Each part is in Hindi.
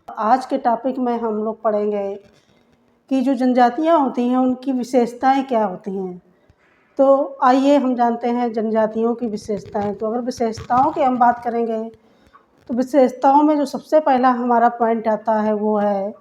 आज के टॉपिक में हम लोग पढ़ेंगे कि जो जनजातियाँ होती हैं उनकी विशेषताएं क्या होती हैं। तो आइए हम जानते हैं जनजातियों की विशेषताएं। तो अगर विशेषताओं की हम बात करेंगे तो विशेषताओं में जो सबसे पहला हमारा पॉइंट आता है वो है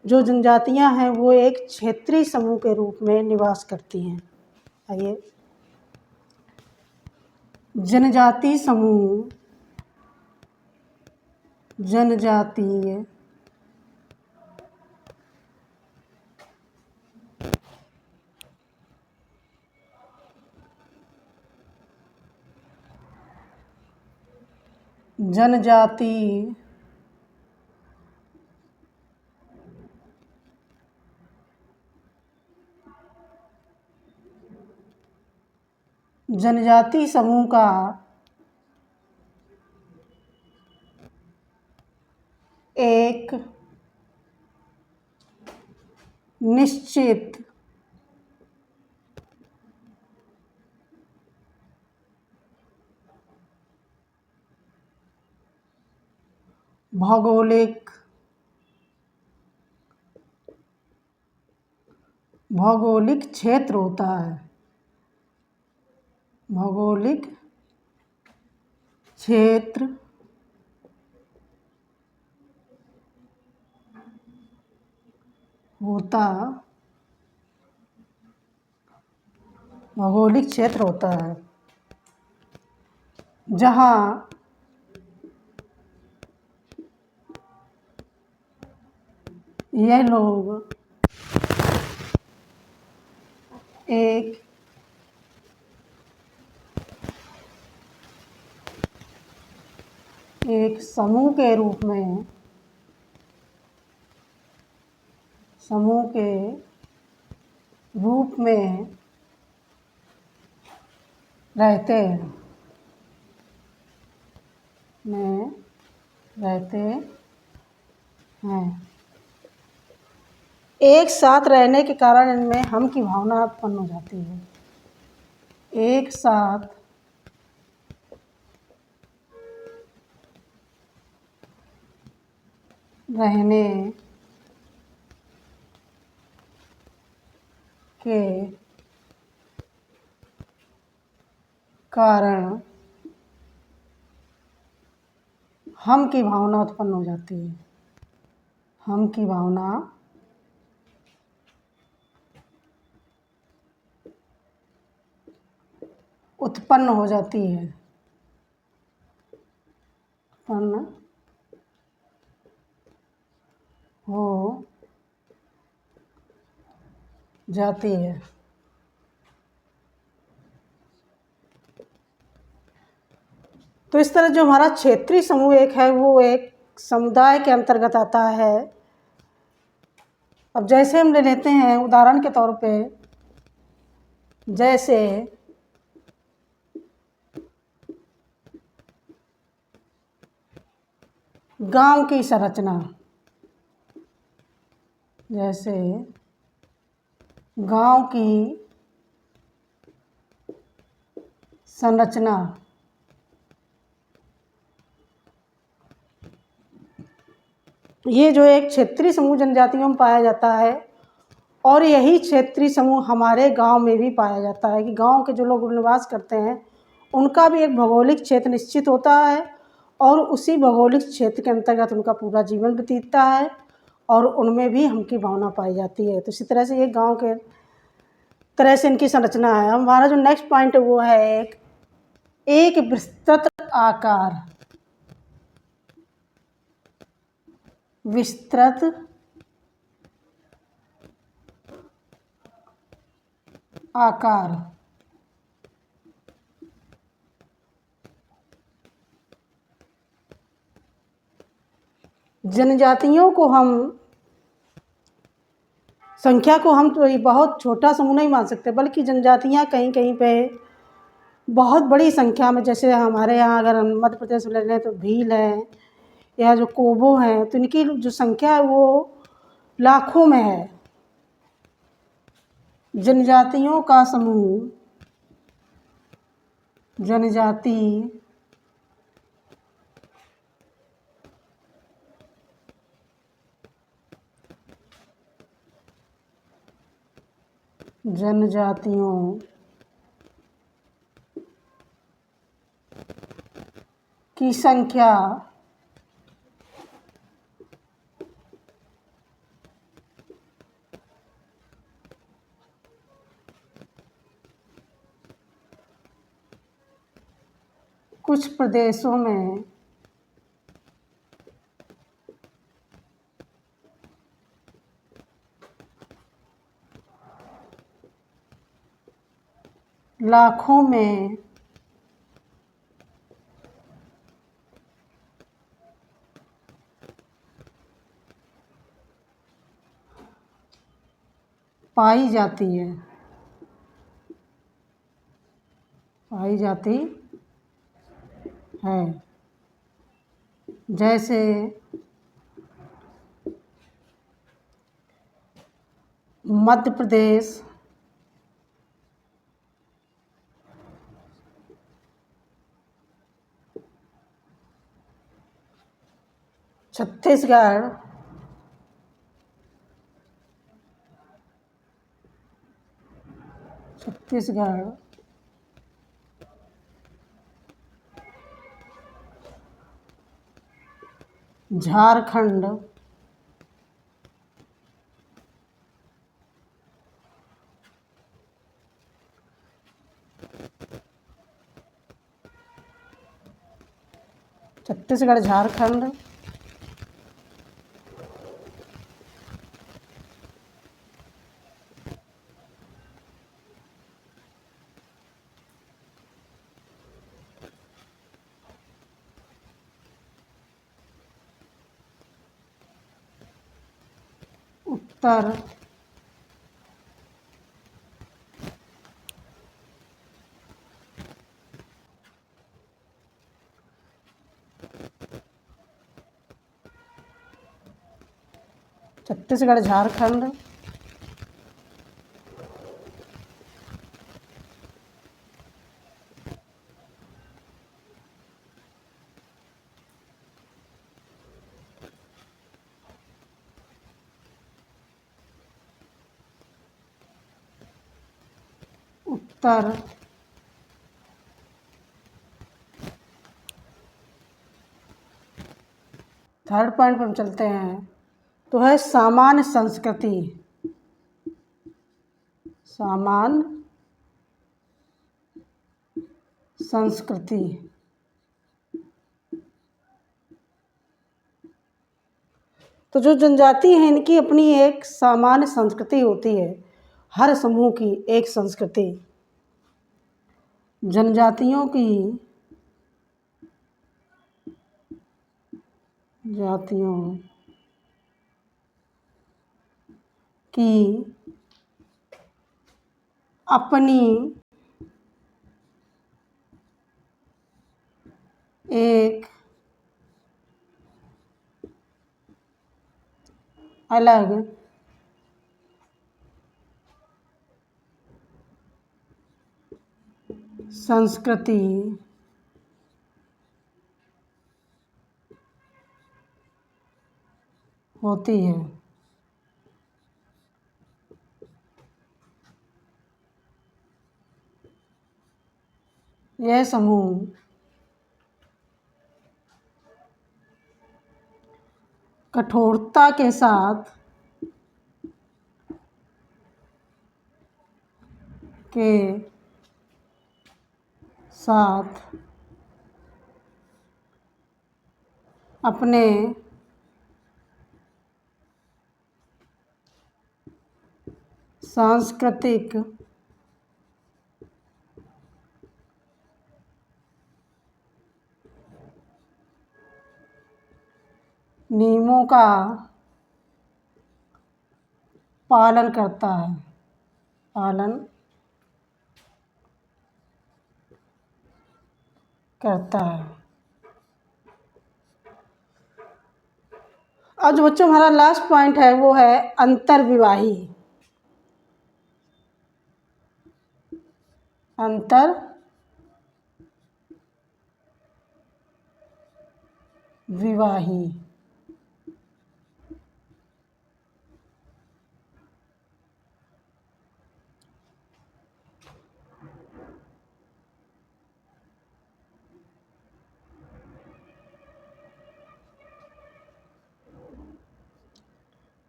जो जनजातियाँ हैं वो एक क्षेत्रीय समूह के रूप में निवास करती हैं। आइए, जनजाति समूह जनजातीय जनजाति जनजाति समूह का एक निश्चित भौगोलिक क्षेत्र होता है। भौगोलिक क्षेत्र होता भौगोलिक क्षेत्र होता है जहाँ यह लोग एक समूह के रूप में रहते हैं। एक साथ रहने के कारण इनमें हम की भावना उत्पन्न हो जाती है। एक साथ रहने के कारण हम की भावना उत्पन्न हो जाती है। हम की भावना उत्पन्न हो जाती है। उत्पन्न हो जाती है। तो इस तरह जो हमारा क्षेत्रीय समूह एक है वो एक समुदाय के अंतर्गत आता है। अब जैसे हम ले लेते हैं उदाहरण के तौर पे, जैसे गांव की संरचना, जैसे गांव की संरचना ये जो एक क्षेत्रीय समूह जनजातियों में पाया जाता है और यही क्षेत्रीय समूह हमारे गांव में भी पाया जाता है कि गांव के जो लोग निवास करते हैं उनका भी एक भौगोलिक क्षेत्र निश्चित होता है और उसी भौगोलिक क्षेत्र के अंतर्गत उनका पूरा जीवन व्यतीतता है और उनमें भी हम की भावना पाई जाती है। तो इसी तरह से ये गांव के तरह से इनकी संरचना है। हमारा जो नेक्स्ट पॉइंट है वो है एक विस्तृत आकार, विस्तृत आकार। जनजातियों को हम संख्या को हम तो बहुत छोटा समूह नहीं मान सकते, बल्कि जनजातियाँ कहीं कहीं पे बहुत बड़ी संख्या में, जैसे हमारे यहाँ अगर हम मध्य प्रदेश में ले लें तो भील हैं या जो कोबो हैं, तो इनकी जो संख्या है वो लाखों में है। जनजातियों का समूह, जनजाति जनजातियों की संख्या कुछ प्रदेशों में लाखों में पाई जाती है जैसे मध्य प्रदेश, छत्तीसगढ़, झारखंड, छत्तीसगढ़, झारखंड, उत्तर छत्तीसगढ़, झारखंड, उत्तर थर्ड पॉइंट पर हम चलते हैं तो है सामान्य संस्कृति। सामान्य संस्कृति तो जो जनजाति है इनकी अपनी एक सामान्य संस्कृति होती है। हर समूह की एक संस्कृति। जनजातियों की अपनी एक अलग संस्कृति होती है। यह समूह कठोरता के साथ अपने सांस्कृतिक नियमों का पालन करता है। अब जो बच्चों हमारा लास्ट पॉइंट है वो है अंतर्विवाही। अंतर्विवाही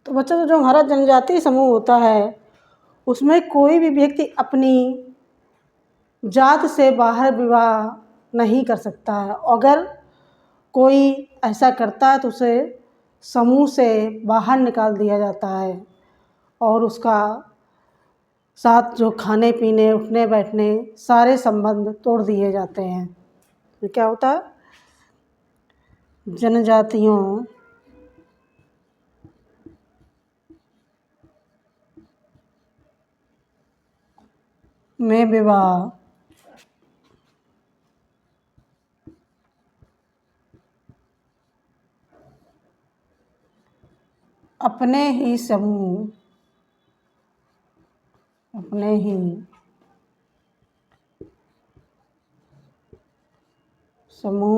तो बच्चों जो हमारा जनजातीय समूह होता है उसमें कोई भी व्यक्ति अपनी जात से बाहर विवाह नहीं कर सकता है। अगर कोई ऐसा करता है तो उसे समूह से बाहर निकाल दिया जाता है और उसका साथ जो खाने पीने उठने बैठने सारे संबंध तोड़ दिए जाते हैं। तो क्या होता है, जनजातियों में विवाह अपने ही समूह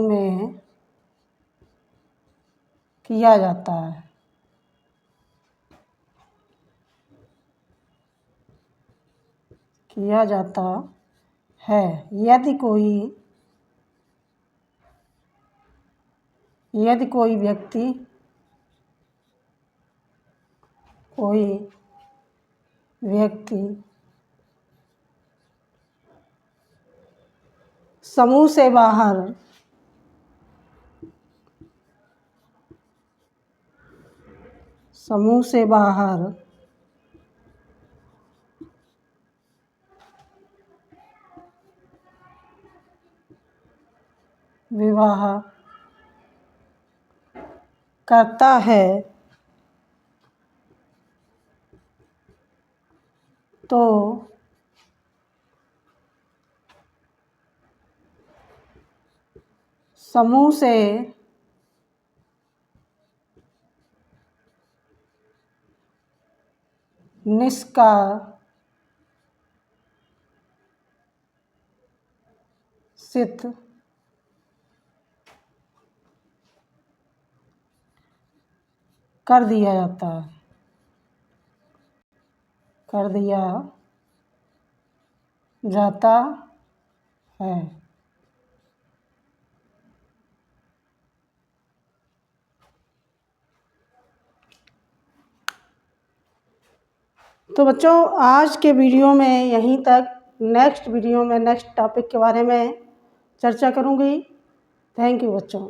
में किया जाता है। यदि कोई व्यक्ति समूह से बाहर विवाह करता है तो समूह से निष्कासित कर दिया जाता है। तो बच्चों आज के वीडियो में यहीं तक। नेक्स्ट वीडियो में नेक्स्ट टॉपिक के बारे में चर्चा करूँगी। थैंक यू बच्चों।